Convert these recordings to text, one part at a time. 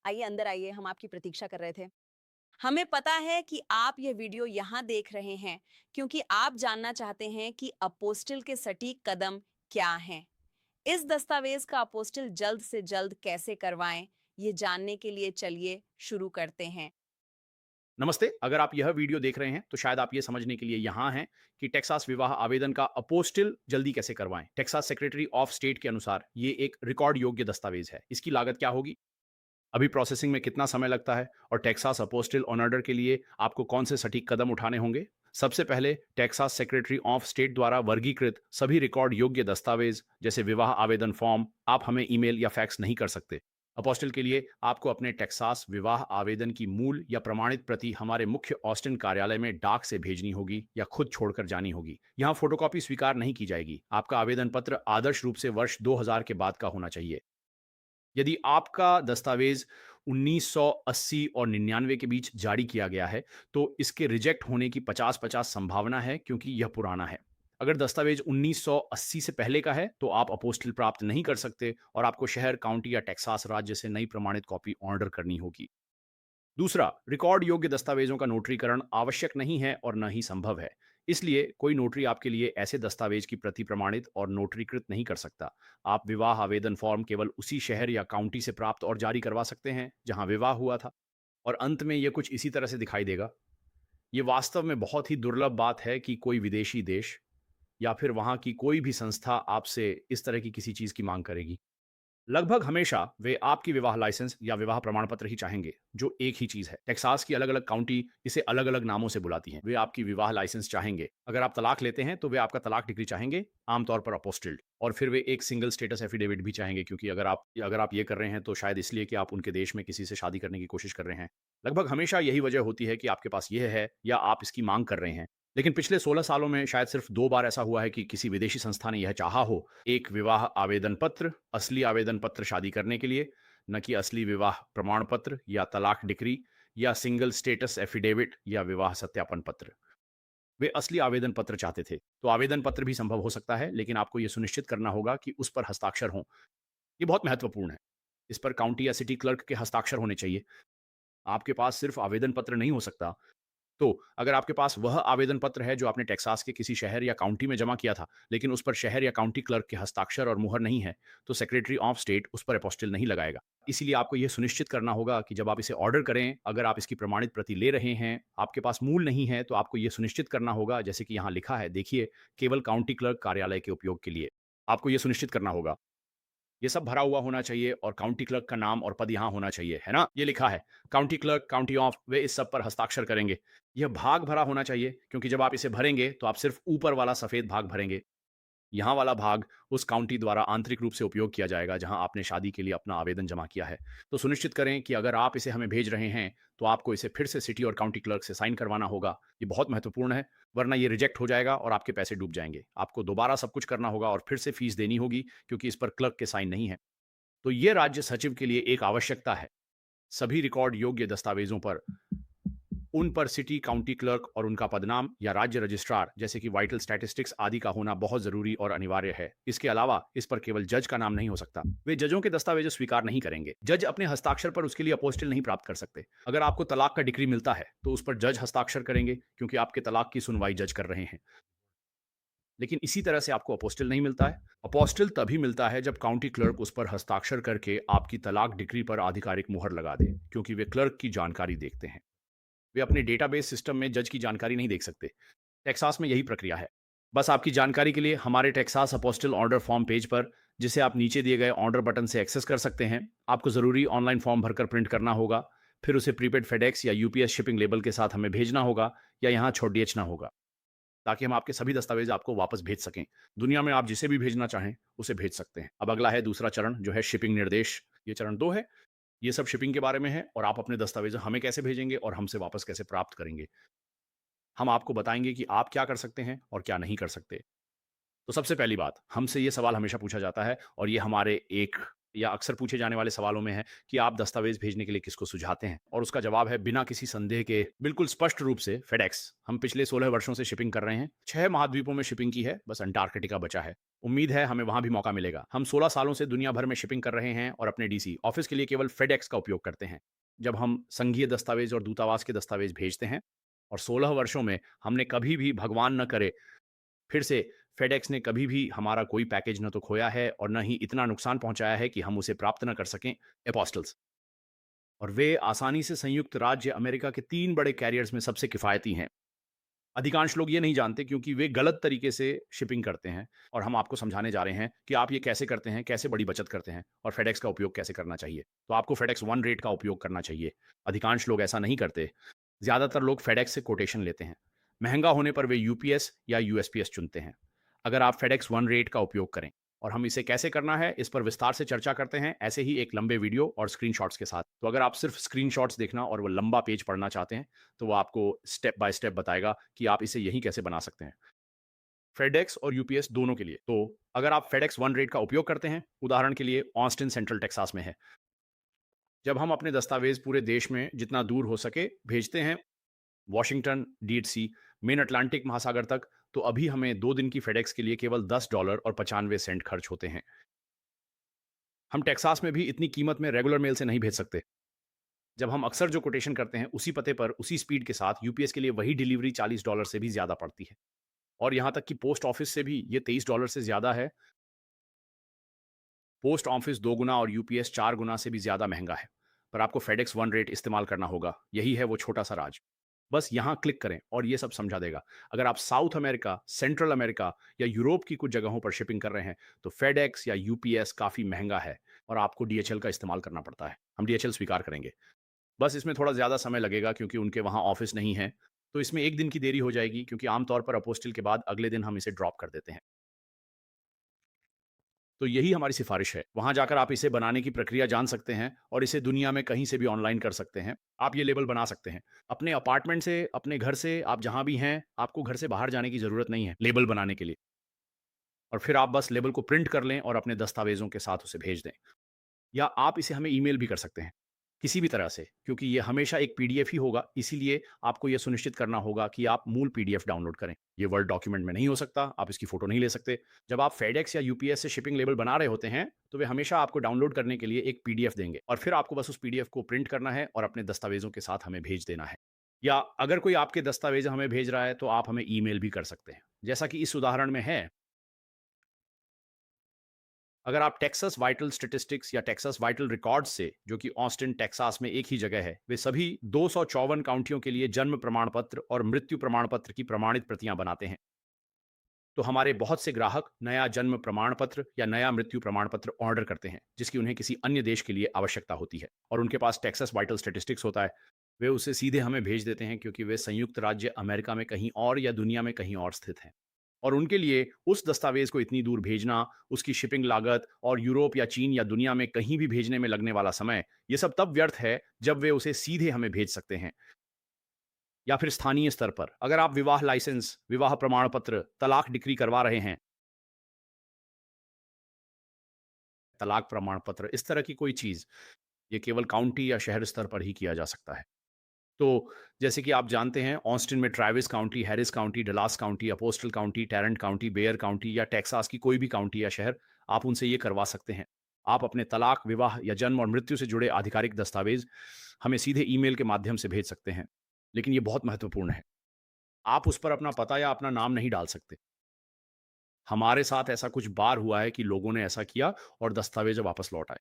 आइए अंदर आइए, हम आपकी प्रतीक्षा कर रहे थे। हमें पता है कि आप ये वीडियो यहाँ देख रहे हैं क्योंकि आप जानना चाहते हैं कि अपोस्टिल के सटीक कदम क्या हैं। इस दस्तावेज का अपोस्टिल जल्द से जल्द कैसे करवाएं, ये जानने के लिए चलिए शुरू करते हैं। नमस्ते। अगर आप यह वीडियो देख रहे हैं तो शायद आप ये समझने के लिए यहाँ हैं कि टेक्सास विवाह आवेदन का अपोस्टिल जल्दी कैसे करवाएं। टेक्सास सेक्रेटरी ऑफ स्टेट के अनुसार ये एक रिकॉर्ड योग्य दस्तावेज है। इसकी लागत क्या होगी, अभी प्रोसेसिंग में कितना समय लगता है और टेक्सास अपोस्टिल ऑन ऑर्डर के लिए आपको कौन से सटीक कदम उठाने होंगे। सबसे पहले टेक्सास सेक्रेटरी ऑफ स्टेट द्वारा वर्गीकृत सभी रिकॉर्ड योग्य दस्तावेज जैसे विवाह आवेदन फॉर्म आप हमें ईमेल या फैक्स नहीं कर सकते। अपोस्टिल के लिए आपको अपने टेक्सास विवाह आवेदन की मूल या प्रमाणित प्रति हमारे मुख्य ऑस्टिन कार्यालय में डाक से भेजनी होगी या खुद छोड़कर जानी होगी। यहाँ फोटोकॉपी स्वीकार नहीं की जाएगी। आपका आवेदन पत्र आदर्श रूप से वर्ष 2000 के बाद का होना चाहिए। यदि आपका दस्तावेज 1980 और 99 के बीच जारी किया गया है, तो इसके रिजेक्ट होने की 50-50 संभावना है क्योंकि यह पुराना है। अगर दस्तावेज 1980 से पहले का है, तो आप अपोस्टिल प्राप्त नहीं कर सकते और आपको शहर, काउंटी या टेक्सास राज्य से नई प्रमाणित कॉपी ऑर्डर करनी होगी। दूसरा, रिकॉर्ड योग्य दस्तावेजों का नोटरीकरण आवश्यक नहीं है और न ही संभव है। इसलिए कोई नोटरी आपके लिए ऐसे दस्तावेज की प्रति प्रमाणित और नोटरीकृत नहीं कर सकता। आप विवाह आवेदन फॉर्म केवल उसी शहर या काउंटी से प्राप्त और जारी करवा सकते हैं जहां विवाह हुआ था, और अंत में यह कुछ इसी तरह से दिखाई देगा। ये वास्तव में बहुत ही दुर्लभ बात है कि कोई विदेशी देश या फिर वहां की कोई भी संस्था आपसे इस तरह की किसी चीज की मांग करेगी। लगभग हमेशा वे आपकी विवाह लाइसेंस या विवाह प्रमाण पत्र ही चाहेंगे, जो एक ही चीज है। टेक्सास की अलग अलग काउंटी इसे अलग अलग नामों से बुलाती हैं। वे आपकी विवाह लाइसेंस चाहेंगे। अगर आप तलाक लेते हैं तो वे आपका तलाक डिग्री चाहेंगे, आमतौर पर अपोस्टिल्ड। और फिर वे एक सिंगल स्टेटस एफिडेविट भी चाहेंगे, क्योंकि अगर आप ये कर रहे हैं तो शायद इसलिए कि आप उनके देश में किसी से शादी करने की कोशिश कर रहे हैं। लगभग हमेशा यही वजह होती है कि आपके पास यह है या आप इसकी मांग कर रहे हैं। लेकिन पिछले 16 सालों में शायद सिर्फ 2 बार ऐसा हुआ है कि किसी विदेशी संस्था ने यह चाहा हो, एक विवाह आवेदन पत्र, असली आवेदन पत्र शादी करने के लिए, न कि असली विवाह प्रमाण पत्र या तलाक डिक्री या सिंगल स्टेटस एफिडेविट या विवाह सत्यापन पत्र। वे असली आवेदन पत्र चाहते थे। तो आवेदन पत्र भी संभव हो सकता है, लेकिन आपको यह सुनिश्चित करना होगा कि उस पर हस्ताक्षर हों। ये बहुत महत्वपूर्ण है। इस पर काउंटी या सिटी क्लर्क के हस्ताक्षर होने चाहिए। आपके पास सिर्फ आवेदन पत्र नहीं हो सकता। तो अगर आपके पास वह आवेदन पत्र है जो आपने टेक्सास के किसी शहर या काउंटी में जमा किया था, लेकिन उस पर शहर या काउंटी क्लर्क के हस्ताक्षर और मुहर नहीं है, तो सेक्रेटरी ऑफ स्टेट उस पर अपोस्टिल नहीं लगाएगा। इसीलिए आपको यह सुनिश्चित करना होगा कि जब आप इसे ऑर्डर करें, अगर आप इसकी प्रमाणित प्रति ले रहे हैं, आपके पास मूल नहीं है, तो आपको यह सुनिश्चित करना होगा, जैसे कि यहाँ लिखा है, देखिए, केवल काउंटी क्लर्क कार्यालय के उपयोग के लिए। आपको यह सुनिश्चित करना होगा ये सब भरा हुआ होना चाहिए और काउंटी क्लर्क का नाम और पद यहाँ होना चाहिए, है ना? ये लिखा है, काउंटी क्लर्क, काउंटी ऑफ, वे इस सब पर हस्ताक्षर करेंगे। यह भाग भरा होना चाहिए, क्योंकि जब आप इसे भरेंगे, तो आप सिर्फ ऊपर वाला सफ़ेद भाग भरेंगे। यहाँ वाला भाग उस काउंटी द्वारा आंतरिक रूप से उपयोग किया जाएगा जहां आपने शादी के लिए अपना आवेदन जमा किया है। तो सुनिश्चित करें कि अगर आप इसे हमें भेज रहे हैं, तो आपको इसे फिर से सिटी और काउंटी क्लर्क से साइन करवाना होगा। ये बहुत महत्वपूर्ण है, वरना ये रिजेक्ट हो जाएगा और आपके पैसे डूब जाएंगे। आपको दोबारा सब कुछ करना होगा और फिर से फीस देनी होगी, क्योंकि इस पर क्लर्क के साइन नहीं है। तो ये राज्य सचिव के लिए एक आवश्यकता है। सभी रिकॉर्ड योग्य दस्तावेजों पर उन पर सिटी, काउंटी क्लर्क और उनका पदनाम या राज्य रजिस्ट्रार जैसे कि वाइटल स्टैटिस्टिक्स आदि का होना बहुत जरूरी और अनिवार्य है। इसके अलावा इस पर केवल जज का नाम नहीं हो सकता। वे जजों के दस्तावेज स्वीकार नहीं करेंगे। जज अपने हस्ताक्षर पर उसके लिए अपोस्टिल नहीं प्राप्त कर सकते। अगर आपको तलाक का डिक्री मिलता है, तो उस पर जज हस्ताक्षर करेंगे, क्योंकि आपके तलाक की सुनवाई जज कर रहे हैं। लेकिन इसी तरह से आपको अपोस्टिल नहीं मिलता है। अपोस्टिल तभी मिलता है जब काउंटी क्लर्क उस पर हस्ताक्षर करके आपकी तलाक डिक्री पर आधिकारिक मुहर लगा दे, क्योंकि वे क्लर्क की जानकारी देखते हैं। वे अपने डेटाबेस सिस्टम में जज की जानकारी नहीं देख सकते। टेक्सास में यही प्रक्रिया है। बस आपकी जानकारी के लिए, हमारे टेक्सास अपोस्टिल ऑर्डर फॉर्म पेज पर, जिसे आप नीचे दिए गए ऑर्डर बटन से एक्सेस कर सकते हैं, आपको ज़रूरी ऑनलाइन फॉर्म भरकर प्रिंट करना होगा। फिर उसे प्रीपेड फेडेक्स या यूपीएस शिपिंग लेबल के साथ हमें भेजना होगा या यहाँ छोड़ बेचना होगा, ताकि हम आपके सभी दस्तावेज आपको वापस भेज सकें। दुनिया में आप जिसे भी भेजना चाहें, उसे भेज सकते हैं। अब अगला है दूसरा चरण, जो है शिपिंग निर्देश। ये चरण 2 है। ये सब शिपिंग के बारे में है और आप अपने दस्तावेज हमें कैसे भेजेंगे और हमसे वापस कैसे प्राप्त करेंगे। हम आपको बताएंगे कि आप क्या कर सकते हैं और क्या नहीं कर सकते। तो सबसे पहली बात, हमसे ये सवाल हमेशा पूछा जाता है और ये हमारे एक या अक्सर पूछे जाने वाले सवालों में है कि आप दस्तावेज भेजने के लिए किसको सुझाते हैं, और उसका जवाब है बिना किसी संदेह के, बिल्कुल स्पष्ट रूप से, फेडेक्स। हम पिछले 16 वर्षों से शिपिंग कर रहे हैं, 6 महाद्वीपों में शिपिंग की है, बस अंटार्कटिका बचा है। उम्मीद है हमें वहां भी मौका मिलेगा। हम 16 सालों से दुनिया भर में शिपिंग कर रहे हैं और अपने डीसी ऑफिस के लिए केवल फेडेक्स का उपयोग करते हैं। जब हम संघीय दस्तावेज और दूतावास के दस्तावेज भेजते हैं, और 16 वर्षों में हमने कभी भी, भगवान न करे, फिर से, फेडेक्स ने कभी भी हमारा कोई पैकेज न तो खोया है और न ही इतना नुकसान पहुंचाया है कि हम उसे प्राप्त न कर सकें। एपोस्टल्स, और वे आसानी से संयुक्त राज्य अमेरिका के 3 बड़े कैरियर्स में सबसे किफ़ायती हैं। अधिकांश लोग ये नहीं जानते क्योंकि वे गलत तरीके से शिपिंग करते हैं, और हम आपको समझाने जा रहे हैं कि आप ये कैसे करते हैं, कैसे बड़ी बचत करते हैं और फेडेक्स का उपयोग कैसे करना चाहिए। तो आपको फेडेक्स वन रेट का उपयोग करना चाहिए। अधिकांश लोग ऐसा नहीं करते। ज़्यादातर लोग फेडेक्स से कोटेशन लेते हैं। महंगा होने पर वे यूपीएस या यूएसपीएस चुनते हैं। अगर आप फेडेक्स वन रेट का उपयोग करें, और हम इसे कैसे करना है इस पर विस्तार से चर्चा करते हैं, ऐसे ही एक लंबे वीडियो और स्क्रीनशॉट्स के साथ। तो अगर आप सिर्फ स्क्रीनशॉट्स देखना और वो लंबा पेज पढ़ना चाहते हैं, तो वो आपको स्टेप बाय स्टेप बताएगा कि आप इसे यहीं कैसे बना सकते हैं, फेडेक्स और यूपीएस दोनों के लिए। तो अगर आप फेडेक्स वन रेट का उपयोग करते हैं, उदाहरण के लिए ऑस्टिन सेंट्रल टेक्सास में है, जब हम अपने दस्तावेज पूरे देश में जितना दूर हो सके भेजते हैं, वॉशिंगटन डीसी, मेन अटलांटिक महासागर तक, तो अभी हमें 2 दिन की फेडेक्स के लिए केवल $10 और 95 सेंट खर्च होते हैं। हम टेक्सास में भी इतनी कीमत में रेगुलर मेल से नहीं भेज सकते। जब हम अक्सर जो कोटेशन करते हैं उसी पते पर उसी स्पीड के साथ, यूपीएस के लिए वही डिलीवरी $40 से भी ज्यादा पड़ती है, और यहां तक कि पोस्ट ऑफिस से भी ये $23 से ज्यादा है। पोस्ट ऑफिस 2 गुना और यूपीएस 4 गुना से भी ज्यादा महंगा है, पर आपको फेडेक्स वन रेट इस्तेमाल करना होगा। यही है वो छोटा सा राज। बस यहाँ क्लिक करें और ये सब समझा देगा। अगर आप साउथ अमेरिका, सेंट्रल अमेरिका या यूरोप की कुछ जगहों पर शिपिंग कर रहे हैं, तो फेडेक्स या यूपीएस काफ़ी महंगा है और आपको डीएचएल का इस्तेमाल करना पड़ता है। हम डीएचएल स्वीकार करेंगे। बस इसमें थोड़ा ज़्यादा समय लगेगा क्योंकि उनके वहाँ ऑफिस नहीं है, तो इसमें 1 दिन की देरी हो जाएगी क्योंकि आमतौर पर अपोस्टिल के बाद अगले दिन हम इसे ड्रॉप कर देते हैं। तो यही हमारी सिफारिश है। वहाँ जाकर आप इसे बनाने की प्रक्रिया जान सकते हैं और इसे दुनिया में कहीं से भी ऑनलाइन कर सकते हैं। आप ये लेबल बना सकते हैं। अपने अपार्टमेंट से, अपने घर से, आप जहाँ भी हैं, आपको घर से बाहर जाने की ज़रूरत नहीं है लेबल बनाने के लिए। और फिर आप बस लेबल को प्रिंट कर लें और अपने दस्तावेज़ों के साथ उसे भेज दें। या आप इसे हमें ईमेल भी कर सकते हैं, किसी भी तरह से, क्योंकि ये हमेशा एक पीडीएफ ही होगा, इसीलिए आपको ये सुनिश्चित करना होगा कि आप मूल पीडीएफ डाउनलोड करें। ये वर्ड डॉक्यूमेंट में नहीं हो सकता, आप इसकी फ़ोटो नहीं ले सकते। जब आप फेडेक्स या यूपीएस से शिपिंग लेबल बना रहे होते हैं, तो वे हमेशा आपको डाउनलोड करने के लिए एक पीडीएफ देंगे और फिर आपको बस उस पीडीएफ को प्रिंट करना है और अपने दस्तावेज़ों के साथ हमें भेज देना है। या अगर कोई आपके दस्तावेज़ हमें भेज रहा है, तो आप हमें ईमेल भी कर सकते हैं, जैसा कि इस उदाहरण में है। अगर आप टेक्सास वाइटल स्टैटिस्टिक्स या टेक्सास वाइटल रिकॉर्ड्स से, जो कि ऑस्टिन टेक्सास में एक ही जगह है, वे सभी 254 काउंटियों के लिए जन्म प्रमाण पत्र और मृत्यु प्रमाण पत्र की प्रमाणित प्रतियां बनाते हैं, तो हमारे बहुत से ग्राहक नया जन्म प्रमाण पत्र या नया मृत्यु प्रमाण पत्र ऑर्डर करते हैं जिसकी उन्हें किसी अन्य देश के लिए आवश्यकता होती है, और उनके पास टेक्सास वाइटल स्टैटिस्टिक्स होता है। वे उसे सीधे हमें भेज देते हैं क्योंकि वे संयुक्त राज्य अमेरिका में कहीं और या दुनिया में कहीं और स्थित हैं, और उनके लिए उस दस्तावेज को इतनी दूर भेजना, उसकी शिपिंग लागत और यूरोप या चीन या दुनिया में कहीं भी भेजने में लगने वाला समय, ये सब तब व्यर्थ है जब वे उसे सीधे हमें भेज सकते हैं। या फिर स्थानीय स्तर पर, अगर आप विवाह लाइसेंस, विवाह प्रमाण पत्र, तलाक डिक्री करवा रहे हैं, तलाक प्रमाण पत्र, इस तरह की कोई चीज़, ये केवल काउंटी या शहर स्तर पर ही किया जा सकता है। तो जैसे कि आप जानते हैं, ऑस्टिन में Travis County, Harris County, Dallas County, अपोस्टल County, Tarrant County, Bexar County या टेक्सास की कोई भी काउंटी या शहर, आप उनसे ये करवा सकते हैं। आप अपने तलाक, विवाह या जन्म और मृत्यु से जुड़े आधिकारिक दस्तावेज हमें सीधे ईमेल के माध्यम से भेज सकते हैं। लेकिन ये बहुत महत्वपूर्ण है, आप उस पर अपना पता या अपना नाम नहीं डाल सकते। हमारे साथ ऐसा कुछ बार हुआ है कि लोगों ने ऐसा किया और दस्तावेज वापस लौट आए।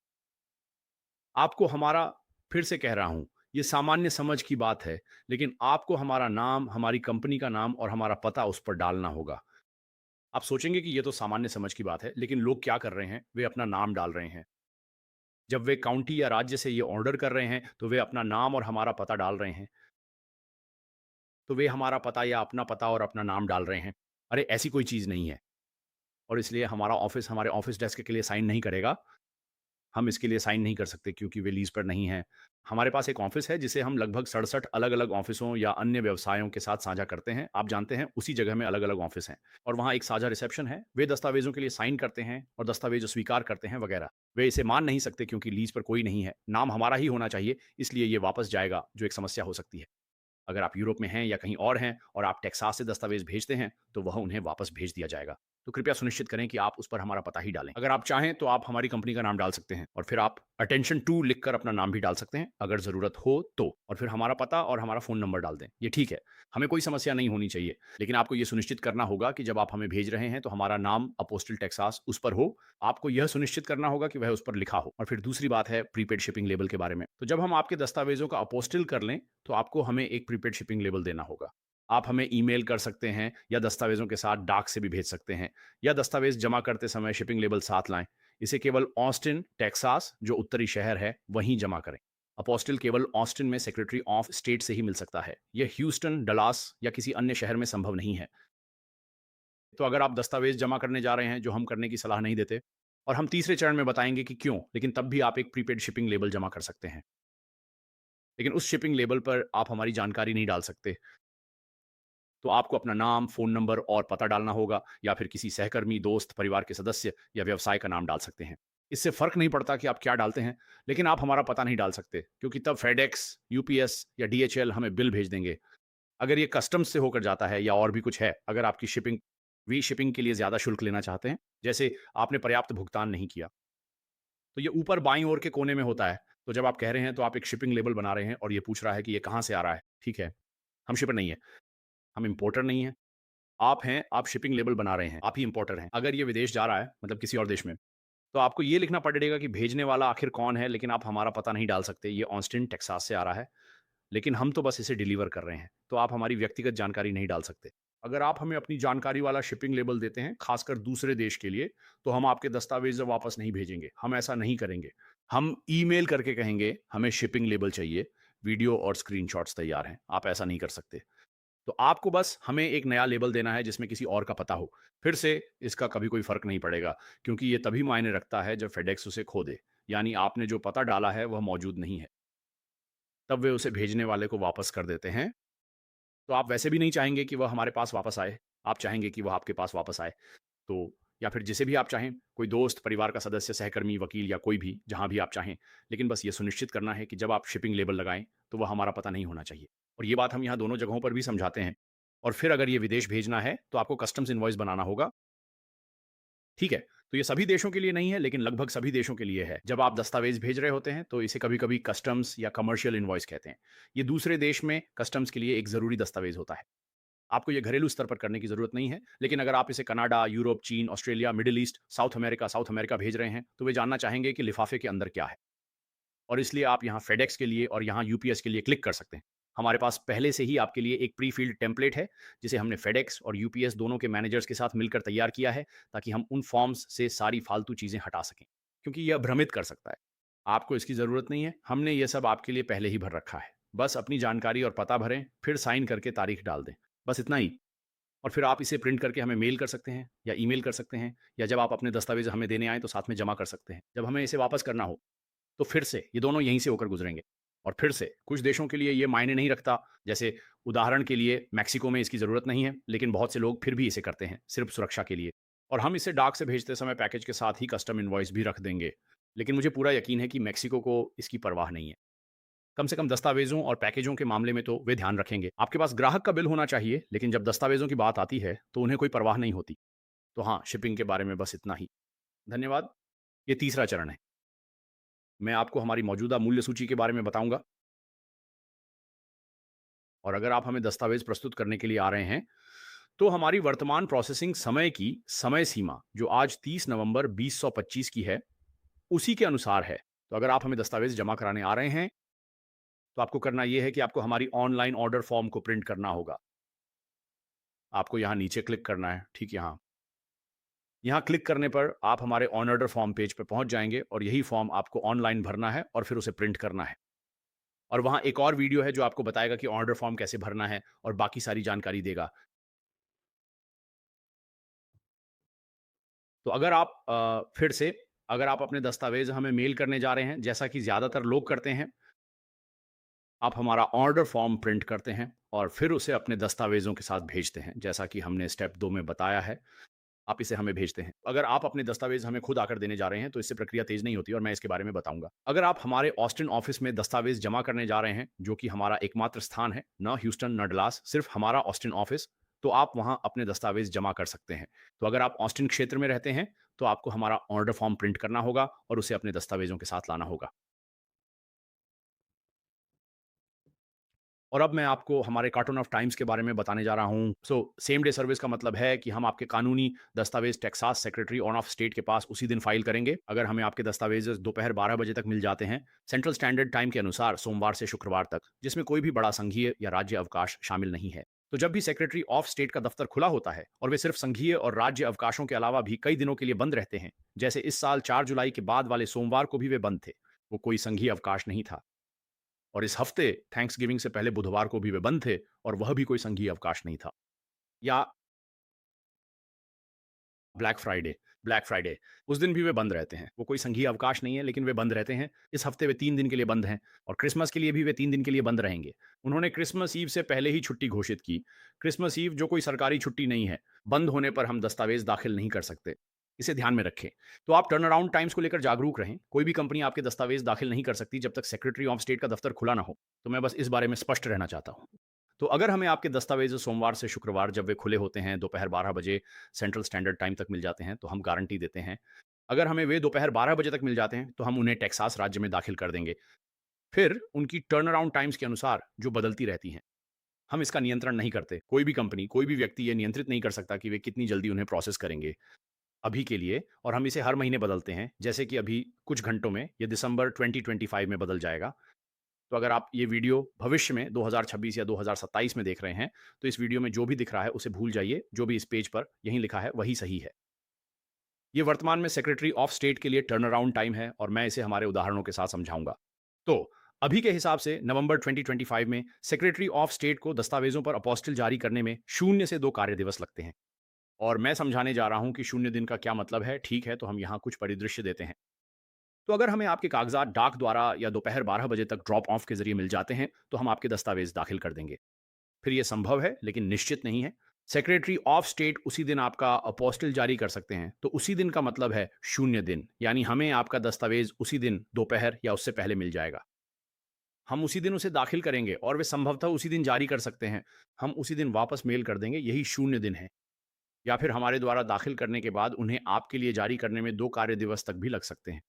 आपको हमारा, फिर से कह रहा हूं, ये सामान्य समझ की बात है, लेकिन आपको हमारा नाम, हमारी कंपनी का नाम और हमारा पता उस पर डालना होगा। आप सोचेंगे कि ये तो सामान्य समझ की बात है, लेकिन लोग क्या कर रहे हैं, वे अपना नाम डाल रहे हैं। जब वे काउंटी या राज्य से ये ऑर्डर कर रहे हैं, तो वे अपना नाम और हमारा पता डाल रहे हैं। तो वे हमारा पता या अपना पता और अपना नाम डाल रहे हैं। अरे ऐसी कोई चीज़ नहीं है, और इसलिए हमारा ऑफिस हमारे ऑफिस डेस्क के लिए साइन नहीं करेगा। हम इसके लिए साइन नहीं कर सकते क्योंकि वे लीज़ पर नहीं हैं। हमारे पास एक ऑफ़िस है जिसे हम लगभग 67 अलग-अलग ऑफ़िसों या अन्य व्यवसायों के साथ साझा करते हैं। आप जानते हैं उसी जगह में अलग-अलग ऑफ़िस हैं और वहाँ एक साझा रिसेप्शन है। वे दस्तावेज़ों के लिए साइन करते हैं और दस्तावेज़ स्वीकार करते हैं वग़ैरह। वे इसे मान नहीं सकते क्योंकि लीज़ पर कोई नहीं है। नाम हमारा ही होना चाहिए, इसलिए ये वापस जाएगा, जो एक समस्या हो सकती है। अगर आप यूरोप में हैं या कहीं और हैं और आप टेक्सास से दस्तावेज भेजते हैं, तो वह उन्हें वापस भेज दिया जाएगा। तो कृपया सुनिश्चित करें कि आप उस पर हमारा पता ही डालें। अगर आप चाहें तो आप हमारी कंपनी का नाम डाल सकते हैं और फिर आप अटेंशन टू लिखकर अपना नाम भी डाल सकते हैं अगर ज़रूरत हो तो। और फिर हमारा पता और हमारा फ़ोन नंबर डाल दें। ये ठीक है, हमें कोई समस्या नहीं होनी चाहिए। लेकिन आपको ये सुनिश्चित करना होगा कि जब आप हमें भेज रहे हैं तो हमारा नाम अपोस्टल टेक्सास उस पर हो। आपको यह सुनिश्चित करना होगा कि वह उस पर लिखा हो। और फिर दूसरी बात है प्रीपेड शिपिंग लेबल के बारे में। तो जब हम आपके दस्तावेज़ों का अपोस्टिल कर लें, तो आपको हमें एक प्रीपेड शिपिंग लेबल देना होगा। आप हमें ईमेल कर सकते हैं या दस्तावेज़ों के साथ डाक से भी भेज सकते हैं या दस्तावेज़ जमा करते समय शिपिंग लेबल साथ लाएँ। इसे केवल ऑस्टिन, टेक्सास जो उत्तरी शहर है, वहीं जमा करें। अपोस्टिल केवल ऑस्टिन में सेक्रेटरी ऑफ स्टेट से ही मिल सकता है। यह ह्यूस्टन, डलास या किसी अन्य शहर में संभव नहीं है। तो अगर आप दस्तावेज़ जमा करने जा रहे हैं, जो हम करने की सलाह नहीं देते और हम तीसरे चरण में बताएँगे कि क्यों, लेकिन तब भी आप एक प्रीपेड शिपिंग लेबल जमा कर सकते हैं। लेकिन उस शिपिंग लेबल पर आप हमारी जानकारी नहीं डाल सकते। तो आपको अपना नाम, फ़ोन नंबर और पता डालना होगा या फिर किसी सहकर्मी, दोस्त, परिवार के सदस्य या व्यवसाय का नाम डाल सकते हैं। इससे फ़र्क नहीं पड़ता कि आप क्या डालते हैं, लेकिन आप हमारा पता नहीं डाल सकते क्योंकि तब फेडेक्स, यूपीएस या डीएचएल हमें बिल भेज देंगे। अगर ये कस्टम्स से होकर जाता है या और भी कुछ है, अगर आपकी शिपिंग के लिए ज़्यादा शुल्क लेना चाहते हैं, जैसे आपने पर्याप्त भुगतान नहीं किया, तो ये ऊपर बाईं ओर के कोने में होता है। तो जब आप कह रहे हैं तो आप एक शिपिंग लेबल बना रहे हैं और ये पूछ रहा है कि ये कहाँ से आ रहा है, ठीक है। हम शिपर नहीं है, हम इम्पोर्टर नहीं है। आप हैं, आप शिपिंग लेबल बना रहे हैं, आप ही इम्पोर्टर हैं। अगर ये विदेश जा रहा है, मतलब किसी और देश में, तो आपको ये लिखना पड़ेगा कि भेजने वाला आखिर कौन है, लेकिन आप हमारा पता नहीं डाल सकते। ये ऑस्टिन, टेक्सास से आ रहा है, लेकिन हम तो बस इसे डिलीवर कर रहे हैं, तो आप हमारी व्यक्तिगत जानकारी नहीं डाल सकते। अगर आप हमें अपनी जानकारी वाला शिपिंग लेबल देते हैं, खासकर दूसरे देश के लिए, तो हम आपके दस्तावेज़ वापस नहीं भेजेंगे। हम ऐसा नहीं करेंगे। हम ईमेल करके कहेंगे, हमें शिपिंग लेबल चाहिए, वीडियो और स्क्रीनशॉट्स तैयार हैं। आप ऐसा नहीं कर सकते। तो आपको बस हमें एक नया लेबल देना है जिसमें किसी और का पता हो। फिर से इसका कभी कोई फ़र्क नहीं पड़ेगा क्योंकि ये तभी मायने रखता है जब फेडेक्स उसे खो दे। यानी आपने जो पता डाला है वह मौजूद नहीं है। तब वे उसे भेजने वाले को वापस कर देते हैं। तो आप वैसे भी नहीं चाहेंगे कि वह हमारे पास वापस आए। आप चाहेंगे कि वह आपके पास वापस आए। तो या फिर जिसे भी आप चाहें, कोई दोस्त, परिवार का सदस्य, सहकर्मी, वकील या कोई भी, जहाँ भी आप चाहें। लेकिन बस ये सुनिश्चित करना है कि जब आप शिपिंग लेबल लगाएँ, तो वह हमारा पता नहीं होना चाहिए। और ये बात हम यहाँ दोनों जगहों पर भी समझाते हैं। और फिर अगर ये विदेश भेजना है, तो आपको कस्टम्स इनवॉइस बनाना होगा। ठीक है, तो ये सभी देशों के लिए नहीं है, लेकिन लगभग सभी देशों के लिए है। जब आप दस्तावेज़ भेज रहे होते हैं, तो इसे कभी-कभी कस्टम्स या कमर्शियल इनवॉइस कहते हैं। ये दूसरे देश में कस्टम्स के लिए एक ज़रूरी दस्तावेज़ होता है। आपको ये घरेलू स्तर पर करने की ज़रूरत नहीं है, लेकिन अगर आप इसे कनाडा, यूरोप, चीन, Australia, middle east, south America भेज रहे हैं, तो वे जानना चाहेंगे कि लिफ़ाफ़े के अंदर क्या है। और इसलिए आप यहाँ फेडेक्स के लिए और यहाँ यूपीएस के लिए क्लिक कर सकते हैं। हमारे पास पहले से ही आपके लिए एक प्री फ़िल्ड टेम्पलेट है, जिसे हमने फेडेक्स और यूपीएस दोनों के मैनेजर्स के साथ मिलकर तैयार किया है, ताकि हम उन फ़ॉर्म्स से सारी फ़ालतू चीज़ें हटा सकें, क्योंकि यह भ्रमित कर सकता है। आपको इसकी ज़रूरत नहीं है, हमने ये सब आपके लिए पहले ही भर रखा है। बस अपनी जानकारी और पता भरें, फिर साइन करके तारीख डाल दें। बस इतना ही। और फिर आप इसे प्रिंट करके हमें मेल कर सकते हैं या ईमेल कर सकते हैं या जब आप अपने दस्तावेज़ हमें देने आएँ, तो साथ में जमा कर सकते हैं। जब हमें इसे वापस करना हो, तो फिर से ये दोनों यहीं से होकर गुजरेंगे। और फिर से कुछ देशों के लिए ये मायने नहीं रखता, जैसे उदाहरण के लिए मेक्सिको में इसकी ज़रूरत नहीं है, लेकिन बहुत से लोग फिर भी इसे करते हैं, सिर्फ़ सुरक्षा के लिए। और हम इसे डाक से भेजते समय पैकेज के साथ ही कस्टम इनवॉइस भी रख देंगे। लेकिन मुझे पूरा यकीन है कि मेक्सिको को इसकी परवाह नहीं है। कम से कम दस्तावेज़ों और पैकेजों के मामले में तो वे ध्यान रखेंगे। आपके पास ग्राहक का बिल होना चाहिए, लेकिन जब दस्तावेज़ों की बात आती है, तो उन्हें कोई परवाह नहीं होती। तो हाँ, शिपिंग के बारे में बस इतना ही। धन्यवाद। ये तीसरा चरण है। मैं आपको हमारी मौजूदा मूल्य सूची के बारे में बताऊँगा। और अगर आप हमें दस्तावेज़ प्रस्तुत करने के लिए आ रहे हैं, तो हमारी वर्तमान प्रोसेसिंग समय की समय सीमा, जो आज 30 नवंबर 2025 की है, उसी के अनुसार है। तो अगर आप हमें दस्तावेज़ जमा कराने आ रहे हैं, तो आपको करना ये है कि आपको हमारी ऑनलाइन ऑर्डर फॉर्म को प्रिंट करना होगा। आपको यहाँ नीचे क्लिक करना है, ठीक यहाँ। यहाँ क्लिक करने पर आप हमारे ऑन ऑर्डर फॉर्म पेज पे पहुँच जाएँगे और यही फॉर्म आपको ऑनलाइन भरना है और फिर उसे प्रिंट करना है। और वहाँ एक और वीडियो है जो आपको बताएगा कि ऑर्डर फॉर्म कैसे भरना है और बाकी सारी जानकारी देगा। तो अगर आप फिर से अगर आप अपने दस्तावेज हमें मेल करने जा रहे हैं, जैसा कि ज़्यादातर लोग करते हैं, आप हमारा ऑर्डर फॉर्म प्रिंट करते हैं और फिर उसे अपने दस्तावेज़ों के साथ भेजते हैं, जैसा कि हमने स्टेप 2 में बताया है। आप इसे हमें भेजते हैं। अगर आप अपने दस्तावेज़ हमें खुद आकर देने जा रहे हैं, तो इससे प्रक्रिया तेज़ नहीं होती और मैं इसके बारे में बताऊँगा। अगर आप हमारे ऑस्टिन ऑफ़िस में दस्तावेज़ जमा करने जा रहे हैं, जो कि हमारा एकमात्र स्थान है, ना ह्यूस्टन, ना डलास, सिर्फ़ हमारा ऑस्टिन ऑफ़िस, तो आप वहाँ अपने दस्तावेज़ जमा कर सकते हैं। तो अगर आप ऑस्टिन क्षेत्र में रहते हैं, तो आपको हमारा ऑर्डर फ़ॉर्म प्रिंट करना होगा और उसे अपने दस्तावेज़ों के साथ लाना होगा। और अब मैं आपको हमारे कार्टून ऑफ टाइम्स के बारे में बताने जा रहा हूँ। सेम डे सर्विस का मतलब है कि हम आपके कानूनी दस्तावेज़ टेक्सास सेक्रेटरी ऑफ स्टेट के पास उसी दिन फाइल करेंगे। अगर हमें आपके दस्तावेज़ दोपहर 12 बजे तक मिल जाते हैं, सेंट्रल स्टैंडर्ड टाइम के अनुसार सोमवार से शुक्रवार तक, जिसमें कोई भी बड़ा संघीय या राज्य अवकाश शामिल नहीं है। तो जब भी सेक्रेटरी ऑफ स्टेट का दफ्तर खुला होता है और वे सिर्फ संघीय और राज्य अवकाशों के अलावा भी कई दिनों के लिए बंद रहते हैं, जैसे इस साल 4 जुलाई के बाद वाले सोमवार को भी वे बंद थे। वो कोई संघीय अवकाश नहीं था। और इस हफ्ते थैंक्सगिविंग से पहले बुधवार को भी वे बंद थे और वह भी कोई संघीय अवकाश नहीं था। या ब्लैक फ्राइडे ब्लैक फ्राइडे उस दिन भी वे बंद रहते हैं। वो कोई संघीय अवकाश नहीं है, लेकिन वे बंद रहते हैं। इस हफ्ते वे 3 दिन के लिए बंद हैं और क्रिसमस के लिए भी वे 3 दिन के लिए बंद रहेंगे। उन्होंने क्रिसमस ईव से पहले ही छुट्टी घोषित की। क्रिसमस ईव जो कोई सरकारी छुट्टी नहीं है, बंद होने पर हम दस्तावेज़ दाखिल नहीं कर सकते। इसे ध्यान में रखें। तो आप टर्न अराउंड टाइम्स को लेकर जागरूक रहें। कोई भी कंपनी आपके दस्तावेज़ दाखिल नहीं कर सकती जब तक सेक्रेटरी ऑफ स्टेट का दफ्तर खुला ना हो। तो मैं बस इस बारे में स्पष्ट रहना चाहता हूँ। तो अगर हमें आपके दस्तावेज़ सोमवार से शुक्रवार जब वे खुले होते हैं, दोपहर 12 बजे सेंट्रल स्टैंडर्ड टाइम तक मिल जाते हैं, तो हम गारंटी देते हैं। अगर हमें वे दोपहर 12 बजे तक मिल जाते हैं, तो हम उन्हें टेक्सास राज्य में दाखिल कर देंगे। फिर उनकी टर्न अराउंड टाइम्स के अनुसार जो बदलती रहती हैं, हम इसका नियंत्रण नहीं करते। कोई भी कंपनी, कोई भी व्यक्ति ये नियंत्रित नहीं कर सकता कि वे कितनी जल्दी उन्हें प्रोसेस करेंगे। अभी के लिए और हम इसे हर महीने बदलते हैं, जैसे कि अभी कुछ घंटों में ये दिसंबर 2025 में बदल जाएगा। तो अगर आप ये वीडियो भविष्य में 2026 या 2027 में देख रहे हैं, तो इस वीडियो में जो भी दिख रहा है उसे भूल जाइए। जो भी इस पेज पर यहीं लिखा है वही सही है। ये वर्तमान में सेक्रेटरी ऑफ स्टेट के लिए टर्न अराउंड टाइम है और मैं इसे हमारे उदाहरणों के साथ समझाऊंगा। तो अभी के हिसाब से नवंबर 2025 में सेक्रेटरी ऑफ स्टेट को दस्तावेजों पर अपोस्टिल जारी करने में 0 से 2 कार्य दिवस लगते हैं। और मैं समझाने जा रहा हूं कि 0 दिन का क्या मतलब है। ठीक है, तो हम यहाँ कुछ परिदृश्य देते हैं। तो अगर हमें आपके कागजात डाक द्वारा या दोपहर 12 बजे तक ड्रॉप ऑफ के जरिए मिल जाते हैं, तो हम आपके दस्तावेज दाखिल कर देंगे। फिर यह संभव है, लेकिन निश्चित नहीं है। सेक्रेटरी ऑफ स्टेट उसी दिन आपका अपोस्टिल जारी कर सकते हैं। तो उसी दिन का मतलब है 0 दिन, यानी हमें आपका दस्तावेज उसी दिन दोपहर या उससे पहले मिल जाएगा। हम उसी दिन उसे दाखिल करेंगे और वे संभवतः उसी दिन जारी कर सकते हैं। हम उसी दिन वापस मेल कर देंगे, यही 0 दिन है। या फिर हमारे द्वारा दाखिल करने के बाद उन्हें आपके लिए जारी करने में 2 कार्य दिवस तक भी लग सकते हैं।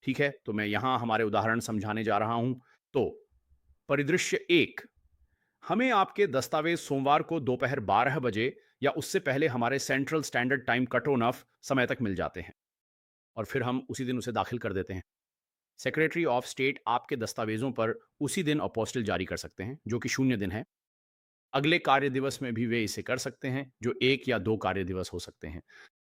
ठीक है, तो मैं यहाँ हमारे उदाहरण समझाने जा रहा हूँ। तो परिदृश्य 1, हमें आपके दस्तावेज सोमवार को दोपहर 12 बजे या उससे पहले हमारे central standard time cut on off समय तक मिल जाते हैं और फिर हम उसी दिन उसे दाखिल कर देते हैं। सेक्रेटरी ऑफ स्टेट आपके दस्तावेजों पर उसी दिन अपोस्टिल जारी कर सकते हैं, जो कि 0 दिन है। अगले कार्य दिवस में भी वे इसे कर सकते हैं, जो 1 या 2 कार्य दिवस हो सकते हैं।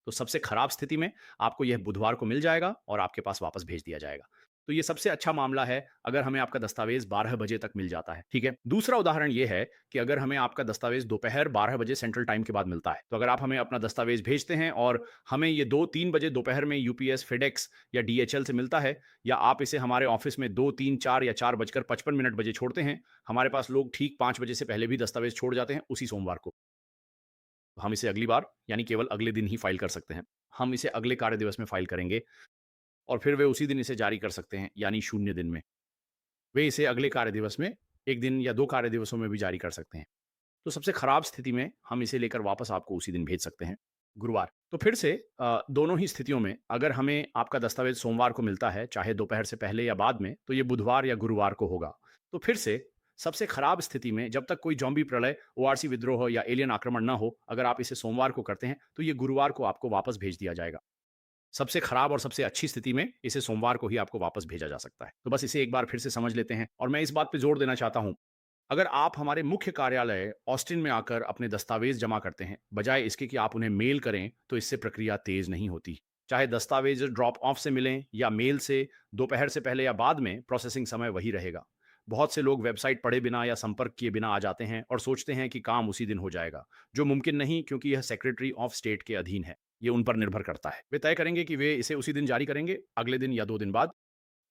तो सबसे खराब स्थिति में आपको यह बुधवार को मिल जाएगा और आपके पास वापस भेज दिया जाएगा। तो ये सबसे अच्छा मामला है अगर हमें आपका दस्तावेज 12 बजे तक मिल जाता है। ठीक है, दूसरा उदाहरण ये है कि अगर हमें आपका दस्तावेज दोपहर 12 बजे सेंट्रल टाइम के बाद मिलता है, तो अगर आप हमें अपना दस्तावेज भेजते हैं और हमें ये 2-3 बजे दोपहर में यूपीएस, फेडेक्स या डीएचएल से मिलता है, या आप इसे हमारे ऑफिस में 2-3-4 या 4:55 बजे छोड़ते हैं, हमारे पास लोग ठीक 5 बजे से पहले भी दस्तावेज छोड़ जाते हैं उसी सोमवार को। तो हम इसे अगली बार, यानी केवल अगले दिन ही फाइल कर सकते हैं। हम इसे अगले कार्य दिवस में फाइल करेंगे और फिर वे उसी दिन इसे जारी कर सकते हैं, यानी 0 दिन में। वे इसे अगले कार्य दिवस में 1 दिन या 2 कार्य दिवसों में भी जारी कर सकते हैं। तो सबसे खराब स्थिति में हम इसे लेकर वापस आपको उसी दिन भेज सकते हैं, गुरुवार। तो फिर से दोनों ही स्थितियों में अगर हमें आपका दस्तावेज सोमवार को मिलता है, चाहे दोपहर से पहले या बाद में, तो ये बुधवार या गुरुवार को होगा। तो फिर से सबसे खराब स्थिति में, जब तक कोई ज़ॉम्बी प्रलय, ओआरसी विद्रोह या एलियन आक्रमण ना हो, अगर आप इसे सोमवार को करते हैं, तो ये गुरुवार को आपको वापस भेज दिया जाएगा। सबसे खराब और सबसे अच्छी स्थिति में इसे सोमवार को ही आपको वापस भेजा जा सकता है। तो बस इसे एक बार फिर से समझ लेते हैं और मैं इस बात पे जोर देना चाहता हूँ, अगर आप हमारे मुख्य कार्यालय ऑस्टिन में आकर अपने दस्तावेज जमा करते हैं, बजाय इसके कि आप उन्हें मेल करें, तो इससे प्रक्रिया तेज नहीं होती। चाहे दस्तावेज ड्रॉप ऑफ से मिलें या मेल से, दोपहर से पहले या बाद में प्रोसेसिंग समय वही रहेगा। बहुत से लोग वेबसाइट पढ़े बिना या संपर्क किए बिना आ जाते हैं और सोचते हैं कि काम उसी दिन हो जाएगा, जो मुमकिन नहीं, क्योंकि यह सेक्रेटरी ऑफ स्टेट के अधीन है। ये उन पर निर्भर करता है। वे तय करेंगे कि वे इसे उसी दिन जारी करेंगे, अगले दिन या 2 दिन बाद।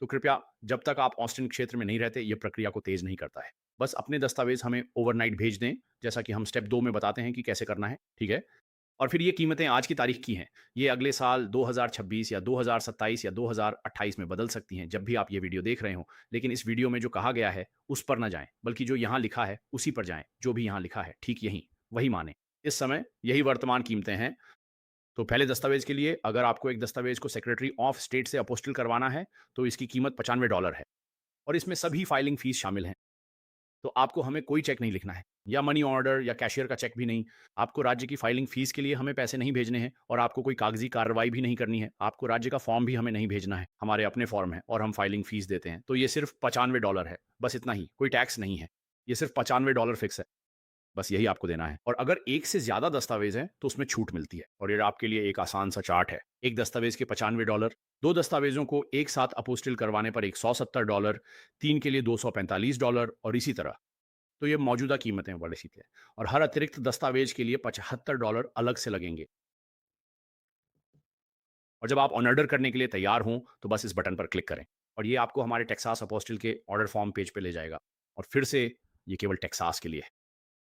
तो कृपया जब तक आप ऑस्टिन क्षेत्र में नहीं रहते, ये प्रक्रिया को तेज़ नहीं करता है। बस अपने दस्तावेज़ हमें ओवरनाइट भेज दें, जैसा कि हम स्टेप 2 में बताते हैं कि कैसे करना है, ठीक है? और फिर ये कीमतें आज की तारीख की हैं। ये अगले साल 2026 या 2027 या 2028 में बदल सकती हैं, जब भी आप ये वीडियो देख रहे हों। लेकिन इस वीडियो में जो कहा गया है, उस पर ना जाएँ, बल्कि जो यहाँ लिखा है, उसी पर जाएँ। जो भी यहाँ लिखा है, ठीक यही, वही मानें। इस समय यही वर्तमान कीमतें हैं। तो पहले दस्तावेज़ के लिए अगर आपको एक दस्तावेज़ को सेक्रेटरी ऑफ स्टेट से अपोस्टिल करवाना है, तो इसकी कीमत $95 है और इसमें सभी फाइलिंग फ़ीस शामिल हैं। तो आपको हमें कोई चेक नहीं लिखना है या मनी ऑर्डर या कैशियर का चेक भी नहीं। आपको राज्य की फाइलिंग फ़ीस के लिए हमें पैसे नहीं भेजने हैं और आपको कोई कागज़ी कार्रवाई भी नहीं करनी है। आपको राज्य का फ़ॉर्म भी हमें नहीं भेजना है। हमारे अपने फ़ॉर्म हैं और हम फाइलिंग फ़ीस देते हैं। तो ये सिर्फ़ $95 है, बस इतना ही, कोई टैक्स नहीं है। ये सिर्फ़ $95 फ़िक्स है। बस यही आपको देना है और अगर एक से ज़्यादा दस्तावेज़ हैं, तो उसमें छूट मिलती है और ये आपके लिए एक आसान सा चार्ट है। एक दस्तावेज़ के $95, 2 दस्तावेज़ों को एक साथ अपोस्टिल करवाने पर $170, 3 के लिए $245 और इसी तरह। तो ये मौजूदा कीमतें बड़ी सी हैं और हर अतिरिक्त दस्तावेज़ के लिए $75 अलग से लगेंगे और जब आप ऑन ऑर्डर करने के लिए तैयार हों, तो बस इस बटन पर क्लिक करें और ये आपको हमारे टेक्सास अपोस्टिल के ऑर्डर फॉर्म पेज पे ले जाएगा और फिर से ये केवल टेक्सास के लिए है।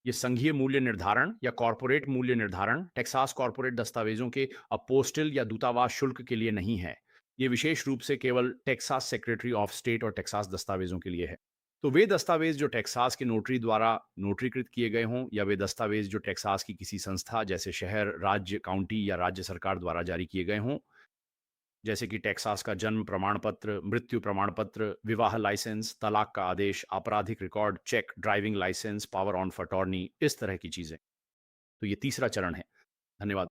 ये संघीय मूल्य निर्धारण या कॉर्पोरेट मूल्य निर्धारण टेक्सास कॉर्पोरेट दस्तावेजों के अपोस्टिल या दूतावास शुल्क के लिए नहीं है। ये विशेष रूप से केवल टेक्सास सेक्रेटरी ऑफ स्टेट और टेक्सास दस्तावेजों के लिए है। तो वे दस्तावेज जो टेक्सास के नोटरी द्वारा नोटरीकृत किए गए हों या वे दस्तावेज जो टेक्सास की किसी संस्था जैसे शहर, राज्य, काउंटी या राज्य सरकार द्वारा जारी किए गए हों, जैसे कि टेक्सास का जन्म प्रमाण पत्र, मृत्यु प्रमाण पत्र, विवाह लाइसेंस, तलाक का आदेश, आपराधिक record check, driving licence, power on attorney, इस तरह की चीज़ें। तो ये तीसरा चरण है। धन्यवाद।